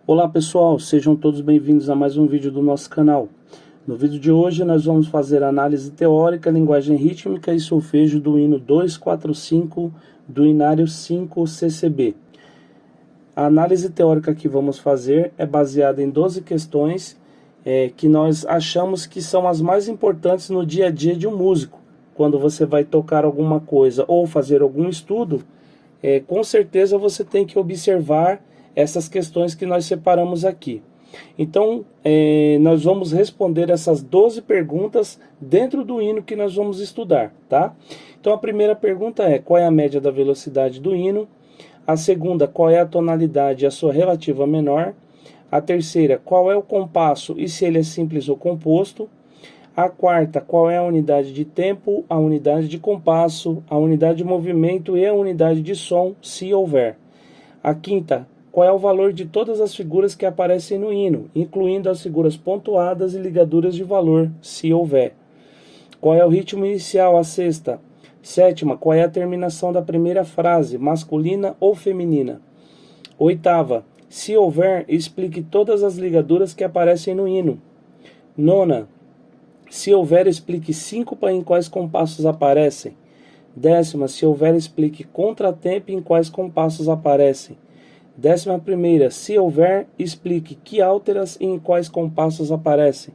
Olá pessoal, sejam todos bem-vindos a mais um vídeo do nosso canal. No vídeo de hoje nós vamos fazer análise teórica, linguagem rítmica e solfejo do hino 245 do Inário 5 CCB. A análise teórica que vamos fazer é baseada em 12 questões que nós achamos que são as mais importantes no dia a dia de um músico. Quando você vai tocar alguma coisa ou fazer algum estudo, com certeza você tem que observar essas questões que nós separamos aqui. Então, nós vamos responder essas 12 perguntas dentro do hino que nós vamos estudar, tá? Então, a primeira pergunta é: qual é a média da velocidade do hino? A segunda, qual é a tonalidade e a sua relativa menor? A terceira, qual é o compasso e se ele é simples ou composto? A quarta, qual é a unidade de tempo, a unidade de compasso, a unidade de movimento e a unidade de som, se houver? A quinta, qual é o valor de todas as figuras que aparecem no hino, incluindo as figuras pontuadas e ligaduras de valor, se houver? Qual é o ritmo inicial? A sexta. Sétima, qual é a terminação da primeira frase, masculina ou feminina? Oitava, se houver, explique todas as ligaduras que aparecem no hino. Nona, se houver, explique síncopa em quais compassos aparecem. Décima, se houver, explique contratempo em quais compassos aparecem. 11ª, se houver, explique que alteras e em quais compassos aparecem.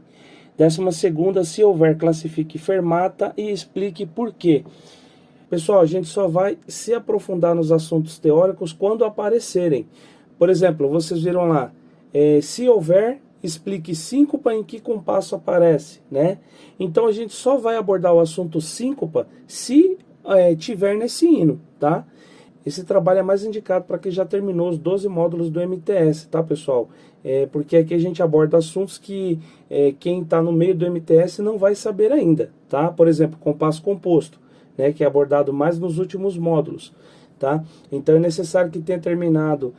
12ª, se houver, classifique fermata e explique por quê. Pessoal, a gente só vai se aprofundar nos assuntos teóricos quando aparecerem. Por exemplo, vocês viram lá, se houver, explique síncopa em que compasso aparece, né? Então a gente só vai abordar o assunto síncopa se tiver nesse hino, tá? Esse trabalho é mais indicado para quem já terminou os 12 módulos do MTS, tá, pessoal? Porque aqui a gente aborda assuntos que quem está no meio do MTS não vai saber ainda, tá? Por exemplo, compasso composto, né, que é abordado mais nos últimos módulos, tá? Então é necessário que tenha terminado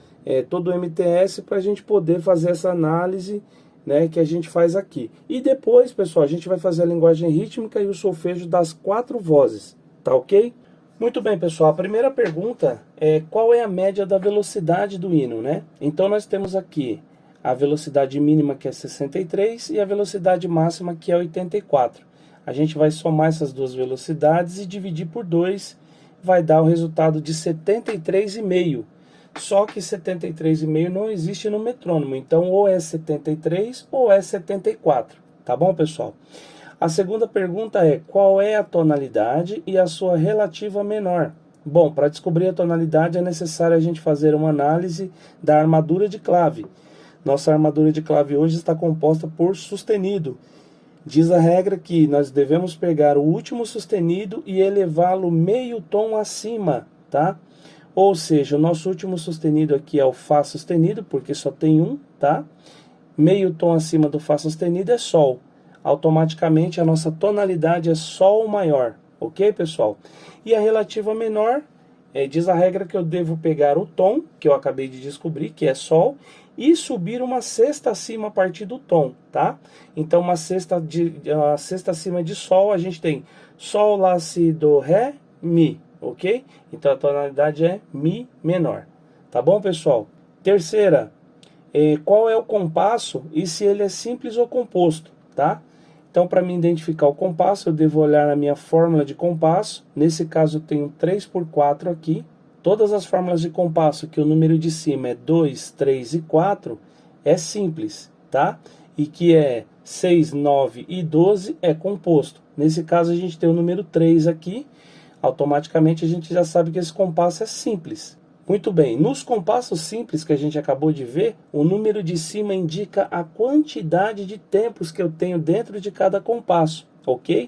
todo o MTS para a gente poder fazer essa análise, né, que a gente faz aqui. E depois, pessoal, a gente vai fazer a linguagem rítmica e o solfejo das 4 vozes, tá ok? Muito bem, pessoal, a primeira pergunta é: qual é a média da velocidade do hino, né? Então nós temos aqui a velocidade mínima, que é 63, e a velocidade máxima, que é 84. A gente vai somar essas duas velocidades e dividir por 2, vai dar o resultado de 73,5. Só que 73,5 não existe no metrônomo, então ou é 73 ou é 74, tá bom, pessoal? A segunda pergunta é: qual é a tonalidade e a sua relativa menor? Bom, para descobrir a tonalidade é necessário a gente fazer uma análise da armadura de clave. Nossa armadura de clave hoje está composta por sustenido. Diz a regra que nós devemos pegar o último sustenido e elevá-lo meio tom acima, tá? Ou seja, o nosso último sustenido aqui é o Fá sustenido, porque só tem um, tá? Meio tom acima do Fá sustenido é Sol. Automaticamente a nossa tonalidade é Sol maior, ok, pessoal? E a relativa menor, diz a regra que eu devo pegar o tom, que eu acabei de descobrir, que é Sol, e subir uma sexta acima a partir do tom, tá? Então a sexta acima de Sol, a gente tem Sol, Lá, Si, Do, Ré, Mi, ok? Então a tonalidade é Mi menor, tá bom, pessoal? Terceira, qual é o compasso e se ele é simples ou composto, tá? Então, para me identificar o compasso, eu devo olhar na minha fórmula de compasso. Nesse caso, eu tenho 3/4 aqui. Todas as fórmulas de compasso, que o número de cima é 2, 3 e 4, é simples, tá? E que é 6, 9 e 12 é composto. Nesse caso, a gente tem o número 3 aqui. Automaticamente, a gente já sabe que esse compasso é simples. Muito bem, nos compassos simples que a gente acabou de ver, o número de cima indica a quantidade de tempos que eu tenho dentro de cada compasso, ok?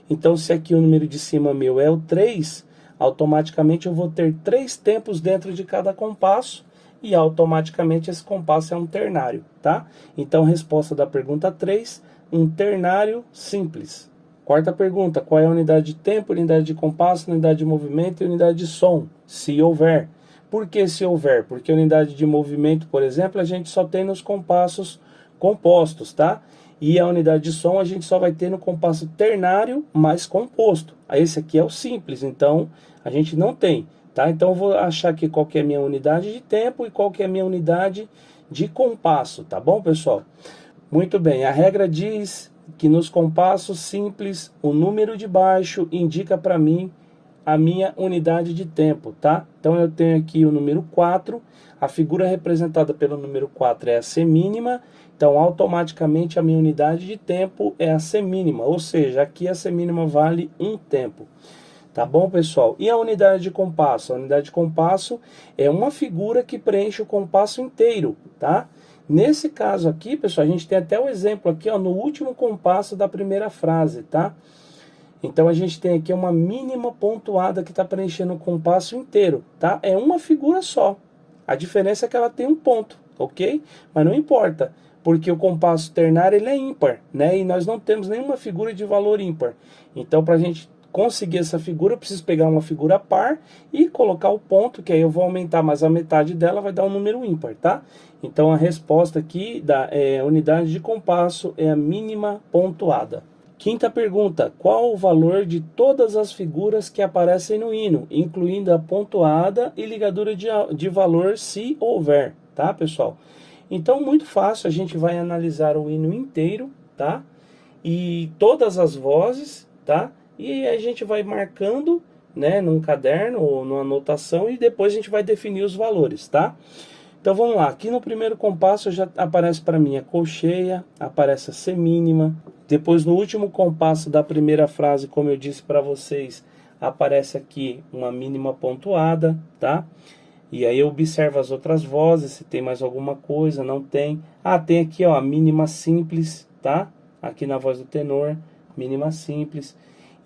Então, se aqui o número de cima meu é o 3, automaticamente eu vou ter 3 tempos dentro de cada compasso e automaticamente esse compasso é um ternário, tá? Então, resposta da pergunta 3, um ternário simples. Quarta pergunta: qual é a unidade de tempo, unidade de compasso, unidade de movimento e unidade de som, se houver? Por que se houver? Porque a unidade de movimento, por exemplo, a gente só tem nos compassos compostos, tá? E a unidade de som a gente só vai ter no compasso ternário mais composto. Esse aqui é o simples, então a gente não tem. tá? Então eu vou achar aqui qual que é a minha unidade de tempo e qual que é a minha unidade de compasso, tá bom, pessoal? Muito bem, a regra diz que nos compassos simples, o número de baixo indica para mim a minha unidade de tempo, tá? Então eu tenho aqui o número 4, a figura representada pelo número 4 é a semínima, então automaticamente a minha unidade de tempo é a semínima, ou seja, aqui a semínima vale 1 tempo. Tá bom, pessoal? E a unidade de compasso? A unidade de compasso é uma figura que preenche o compasso inteiro, tá? Nesse caso aqui, pessoal, a gente tem até o exemplo aqui, ó, no último compasso da primeira frase, tá? Então a gente tem aqui uma mínima pontuada que está preenchendo o compasso inteiro, tá? É uma figura só. A diferença é que ela tem um ponto, ok? Mas não importa, porque o compasso ternário ele é ímpar, né? E nós não temos nenhuma figura de valor ímpar. Então, para a gente conseguir essa figura, eu preciso pegar uma figura par e colocar o ponto, que aí eu vou aumentar mais a metade dela, vai dar um número ímpar, tá? Então a resposta aqui da unidade de compasso é a mínima pontuada. Quinta pergunta, qual o valor de todas as figuras que aparecem no hino, incluindo a pontuada e ligadura de valor se houver, tá, pessoal? Então, muito fácil, a gente vai analisar o hino inteiro, tá? E todas as vozes, tá? E a gente vai marcando, né, num caderno ou numa anotação e depois a gente vai definir os valores, tá? Então vamos lá, aqui no primeiro compasso já aparece para mim a colcheia, aparece a semínima. Depois no último compasso da primeira frase, como eu disse para vocês, aparece aqui uma mínima pontuada, tá? E aí eu observo as outras vozes, se tem mais alguma coisa, não tem. Ah, tem aqui ó, a mínima simples, tá? Aqui na voz do tenor, mínima simples.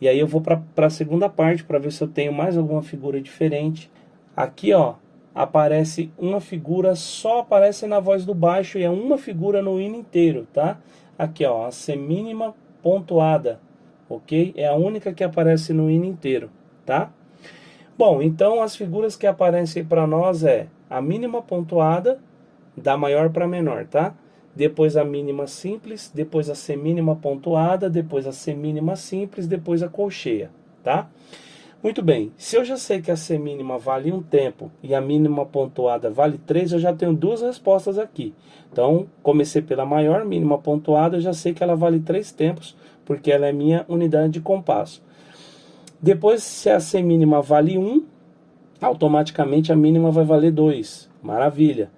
E aí eu vou para a segunda parte para ver se eu tenho mais alguma figura diferente. Aqui ó, aparece uma figura, só aparece na voz do baixo e é uma figura no hino inteiro, tá? Aqui ó, a semínima pontuada, ok? É a única que aparece no hino inteiro, tá? Bom, então as figuras que aparecem para nós é a mínima pontuada, da maior para menor, tá? Depois a mínima simples, depois a semínima pontuada, depois a semínima simples, depois a colcheia, tá? Muito bem, se eu já sei que a semínima vale 1 tempo e a mínima pontuada vale 3, eu já tenho duas respostas aqui. Então, comecei pela maior, mínima pontuada, eu já sei que ela vale 3 tempos, porque ela é minha unidade de compasso. Depois, se a semínima vale 1, automaticamente a mínima vai valer 2. Maravilha.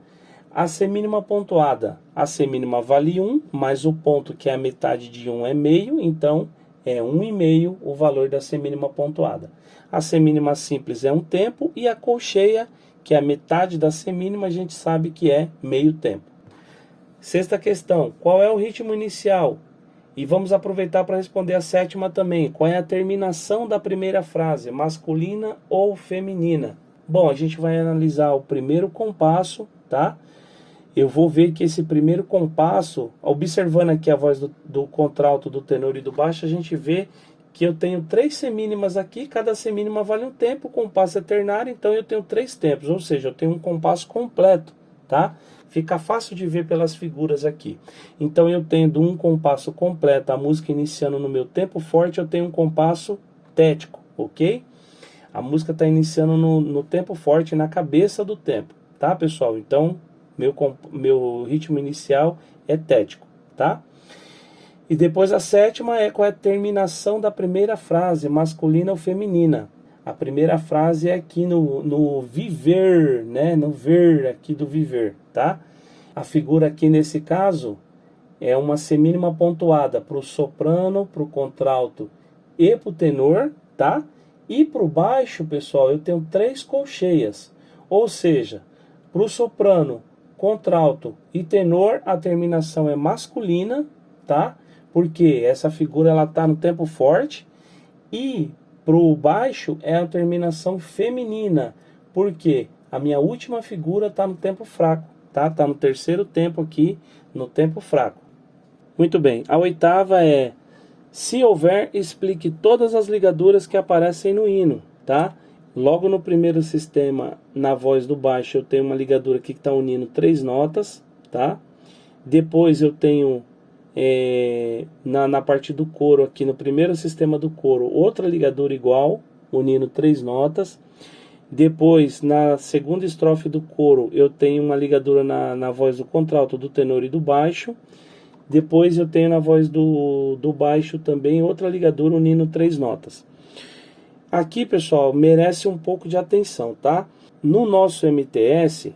A semínima pontuada, a semínima vale 1, mais o ponto que é a metade de 1 é meio, então é 1,5 o valor da semínima pontuada. A semínima simples é 1 tempo e a colcheia, que é a metade da semínima, a gente sabe que é meio tempo. Sexta questão, qual é o ritmo inicial? E vamos aproveitar para responder a sétima também. Qual é a terminação da primeira frase, masculina ou feminina? Bom, a gente vai analisar o primeiro compasso, tá? Eu vou ver que esse primeiro compasso, observando aqui a voz do contralto, do tenor e do baixo, a gente vê que eu tenho 3 semínimas aqui, cada semínima vale 1 tempo, o compasso é ternário, então eu tenho 3 tempos, ou seja, eu tenho um compasso completo, tá? Fica fácil de ver pelas figuras aqui. Então eu tendo um compasso completo, a música iniciando no meu tempo forte, eu tenho um compasso tético, ok? A música está iniciando no tempo forte, na cabeça do tempo, tá, pessoal? Então, meu ritmo inicial é tético, tá? E depois a sétima é qual é a terminação da primeira frase, masculina ou feminina. A primeira frase é aqui no viver, né? No ver aqui do viver, tá? A figura aqui nesse caso é uma semínima pontuada para o soprano, para o contralto e para o tenor, tá? E para o baixo, pessoal, eu tenho 3 colcheias. Ou seja, para o soprano, contralto e tenor, a terminação é masculina, tá? Porque essa figura ela tá no tempo forte. E para o baixo é a terminação feminina, porque a minha última figura está no tempo fraco, tá? Tá no terceiro tempo aqui, no tempo fraco. Muito bem, a oitava é: se houver, explique todas as ligaduras que aparecem no hino, tá? Logo no primeiro sistema, na voz do baixo, eu tenho uma ligadura aqui que está unindo 3 notas, tá? Depois eu tenho na parte do coro aqui, no primeiro sistema do coro, outra ligadura igual, unindo 3 notas. Depois, na segunda estrofe do coro, eu tenho uma ligadura na voz do contralto, do tenor e do baixo. Depois eu tenho na voz do baixo também outra ligadura unindo 3 notas. Aqui, pessoal, merece um pouco de atenção, tá? No nosso MTS,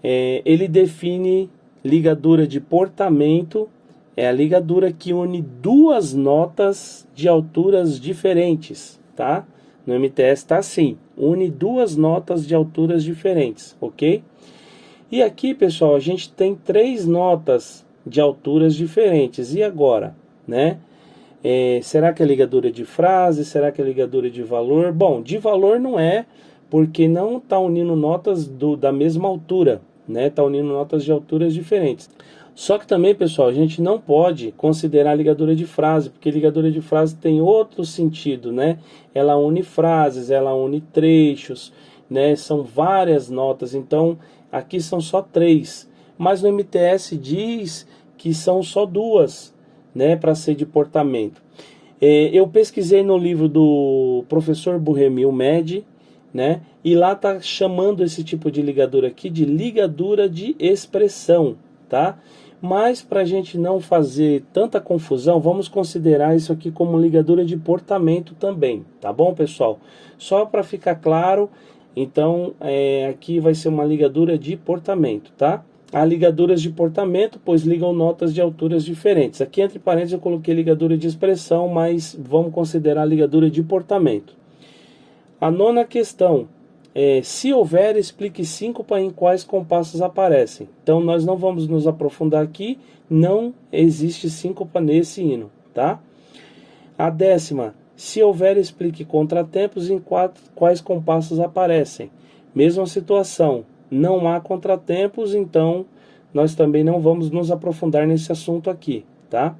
ele define ligadura de portamento, é a ligadura que une duas notas de alturas diferentes, tá? No MTS tá assim, une duas notas de alturas diferentes, ok? E aqui, pessoal, a gente tem 3 notas de alturas diferentes. E agora, né? Será que é ligadura de frase? Será que é ligadura de valor? Bom, de valor não é, porque não está unindo notas da mesma altura, né? Está unindo notas de alturas diferentes. Só que também, pessoal, a gente não pode considerar ligadura de frase, porque ligadura de frase tem outro sentido, né? Ela une frases, ela une trechos, né? São várias notas, então aqui são só 3. Mas no MTS diz que são só 2, né, para ser de portamento. Eu pesquisei no livro do professor Burremil Med, né, e lá tá chamando esse tipo de ligadura aqui de ligadura de expressão, tá? Mas para a gente não fazer tanta confusão, vamos considerar isso aqui como ligadura de portamento também, tá bom, pessoal? Só para ficar claro, então aqui vai ser uma ligadura de portamento, tá? Há ligaduras de portamento, pois ligam notas de alturas diferentes. Aqui entre parênteses eu coloquei ligadura de expressão, mas vamos considerar ligadura de portamento. A nona questão, se houver, explique síncopa em quais compassos aparecem. Então nós não vamos nos aprofundar aqui, não existe síncopa nesse hino, tá? A décima, se houver, explique contratempos em quais compassos aparecem. Mesma situação, não há contratempos, então nós também não vamos nos aprofundar nesse assunto aqui, tá?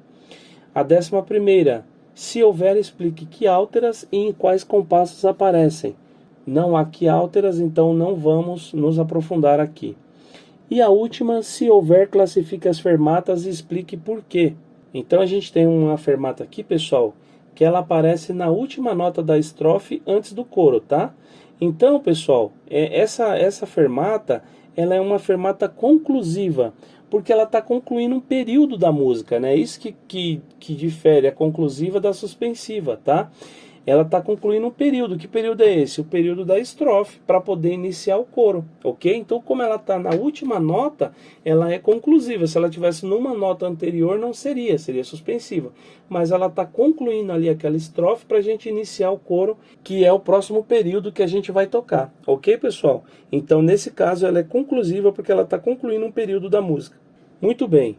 A 11ª, se houver, explique que álteras e em quais compassos aparecem. Não há que álteras, então não vamos nos aprofundar aqui. E a última, se houver, classifique as fermatas e explique por quê. Então a gente tem uma fermata aqui, pessoal, que ela aparece na última nota da estrofe antes do coro, tá? Então, pessoal, essa fermata, ela é uma fermata conclusiva, porque ela está concluindo um período da música, né? Isso que difere a conclusiva da suspensiva, tá? Ela está concluindo um período. Que período é esse? O período da estrofe, para poder iniciar o coro, ok? Então, como ela está na última nota, ela é conclusiva. Se ela tivesse numa nota anterior, não seria, seria suspensiva. Mas ela está concluindo ali aquela estrofe para a gente iniciar o coro, que é o próximo período que a gente vai tocar, ok, pessoal? Então, nesse caso, ela é conclusiva porque ela está concluindo um período da música. Muito bem,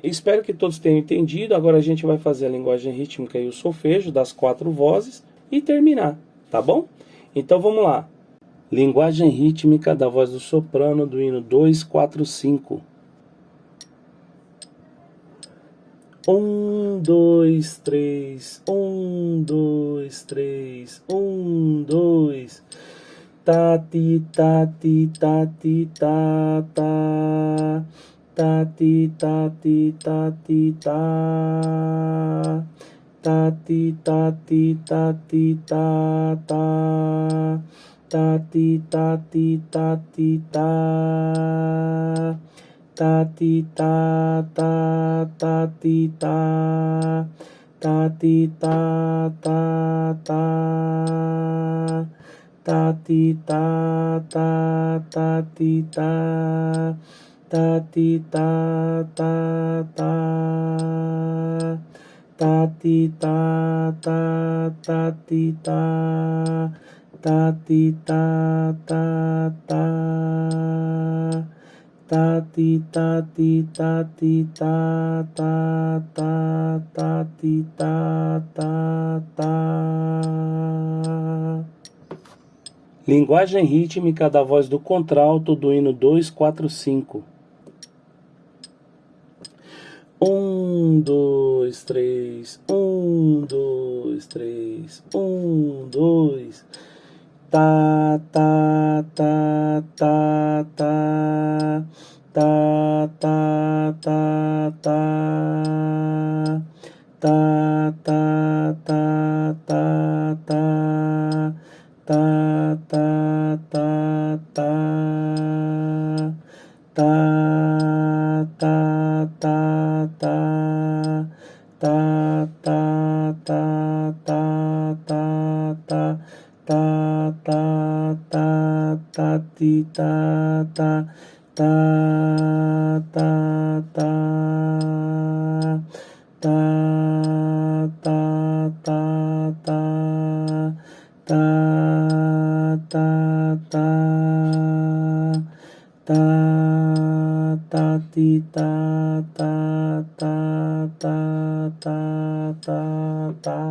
espero que todos tenham entendido. Agora a gente vai fazer a linguagem rítmica e o solfejo das 4 vozes e terminar, tá bom? Então vamos lá. Linguagem rítmica da voz do soprano do hino 245. 1, 2, 3, 1, 2, 3, 1, 2. Ta, ti, ta, ti, ta, ti, ta, ta. Ta, ti, ta, ti, ta, ti, ta. Ta, ti, ta, ti, ta, ti, ta, ta. Ta, ti, ta, ti, ta, ti, ta. Ta, ti, ta, ta, ta, ti, ta. Ta, ti, ta, ta, ta. Ta, ti, ta, ta, ta, ti, ta. Ta, ti, ta, ta, ta. Ta, ti, ta, ta, ta, ti, ta. Ta, ti, ta, ta, ta. Ta, ti, ta, ti, ta, ti, ta, ta, ta, ta, ti, ta, ta, ta. Linguagem rítmica da voz do contralto do hino 245. 1, 2, 3, 1, 2, 3, 1, 2. Ta, ta, ta, ta, ta. Ta, ta, ta, ta. Ta, ta, ta, ta, ta. Ta, ta, tá, tá, tá, tá, tá, tá, tá, tá, tá, tá, tá, tá, tá, ti, tá, tá, tá, tá, tá, tá, tá, tá, tá, tá, tá, tá, tá, tá, ti, tá, tá, tá, tá, tá, tá, tá.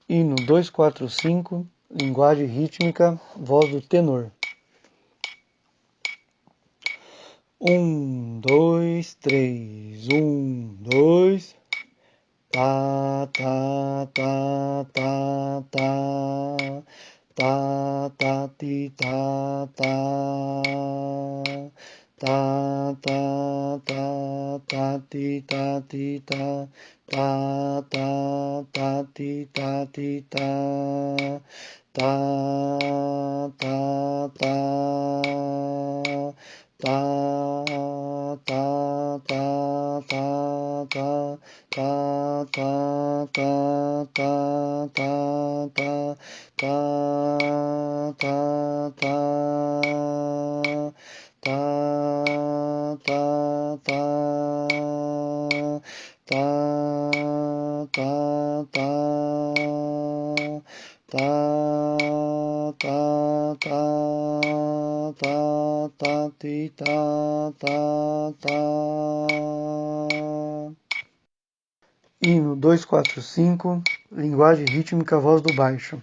Hino 245, linguagem rítmica, voz do tenor. 1, 2, 3, 1, 2. Tá, tá, tá, tá, tá. Tá, tá, ti, tá, tá. Tá, tá, tá, tá, ti, tá, ti, tá. Tá, tá, tá, ti, tá, ti, tá. Tá, tá, tá. Tá, tá, tá, tá, tá. Tá, tá, tá, tá, tá, tá. Tá, tá, tá. Tá, tá, tá. Tá, tá, tá. Tá, tá, tá, tá, tá, ti, tá, tá, tá. Hino 245, linguagem rítmica, voz do baixo.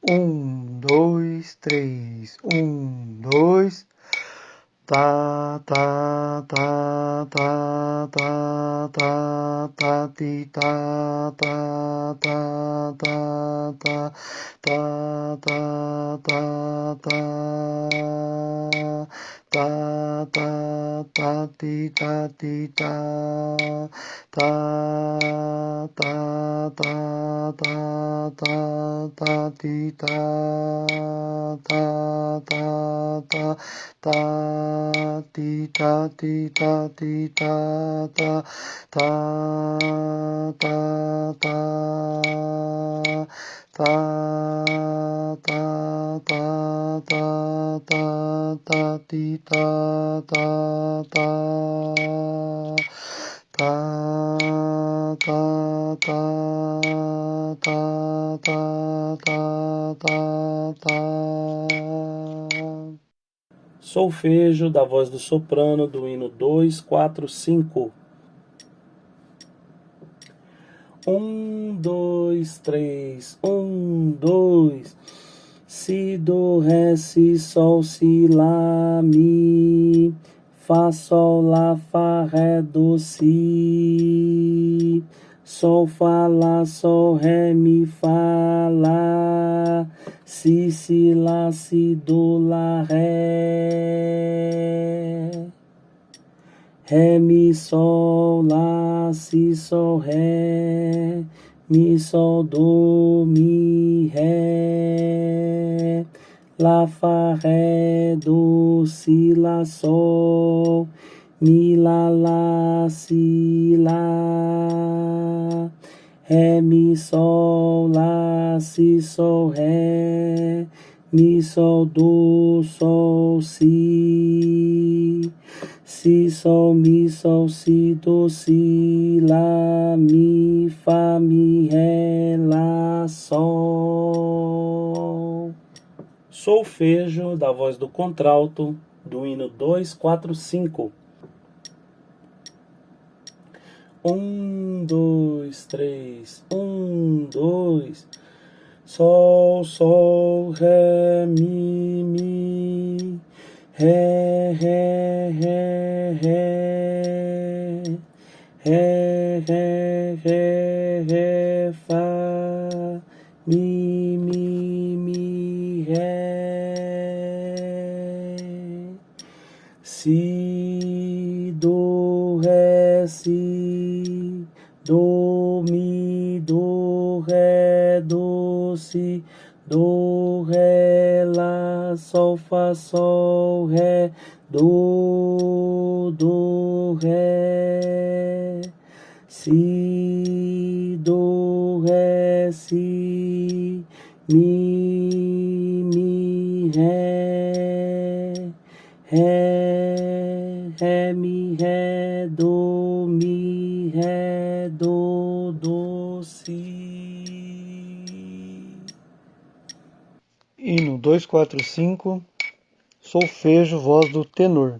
1, 2, 3, 1, 2. Tá, tá, tá, tá, tá, tá, tá, ti, tá, tá, tá, tá, tá, tá, tá, tá, tá, tá, tá, ti, tá, ti, tá, tá, tá, tá, tá, tá, tá, ti, tá, tá, tá, tá. Tá, ti, tá, ti, tá, ti, tá, tá, tá, tá, tá, tá, tá, tá, tá, tá, tá, ti, tá, tá, tá, tá, tá, tá, tá, tá, tá, tá. Solfejo da voz do soprano do hino 245. 1, 2, 3, 1, 2. Si, do, ré, si, sol, si, lá, mi. Fá, sol, lá, fá, ré, do, si. Sol, fá, lá, sol, ré, mi, fá, lá. Si, lá, si, do, lá, ré. Ré, mi, sol, lá, si, sol, ré. Mi, sol, do, mi, ré. Lá, fá, ré, do, si, lá, sol. Mi, lá, si, lá. Ré, mi, sol, lá, si, sol, ré. Mi, sol, do, sol, si. Si, sol, mi, sol, si, do, si, lá, mi, fá, mi, ré, lá, sol. Solfejo da voz do contralto do hino 245. 1, 2, 3, 1, 2. Sol, sol, ré, mi. Ré, ré, ré, ré. Ré, ré, ré, ré, fá. Mi, ré. Si, do, ré, si. Do, mi, do, ré, do, si. Do, ré, lá, sol, fá, sol, ré, do, ré, si, do, ré, si, mi, ré, ré, mi, ré, do, si. Hino 245, solfejo, voz do tenor.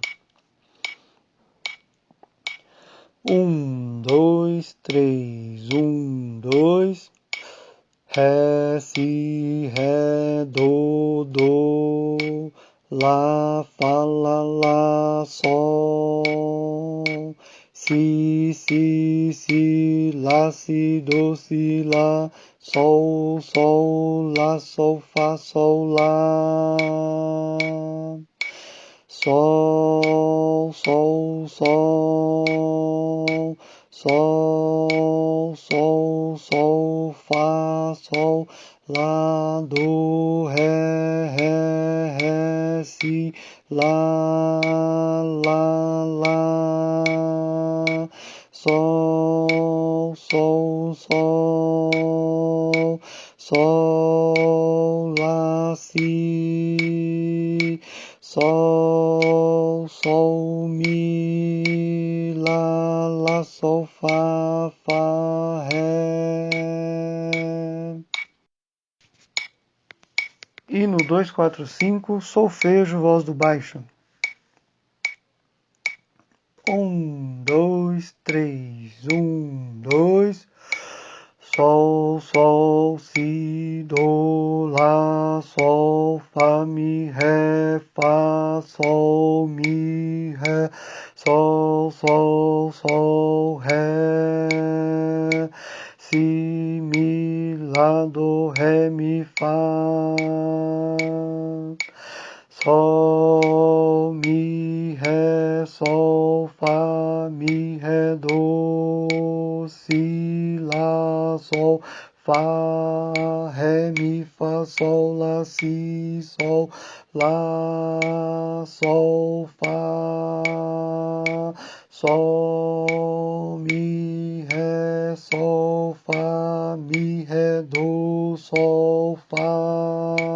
1, 2, 3, 1, 2. Ré, si, ré, do, lá, fá, lá, sol, si, lá, si, lá, sol, lá, sol, fá, sol, lá, sol, fá, sol, lá, do, ré, si, lá, sol, lá, si, sol, mi, lá, sol, fá, ré. Hino 245, solfejo, voz do baixo. 1, 2, 3, 1, 2. Sol, si, do, lá, sol, fá, mi, ré, fá, sol, mi, ré, sol, ré, si, mi, lá, do, ré, mi, fá, sol, mi, ré, sol, fá, mi, ré, do, si, lá, sol, fá, ré, mi, fá, sol, lá, si, sol, lá, sol, fá, sol, mi, ré, sol, fá, mi, ré, do, sol, fá.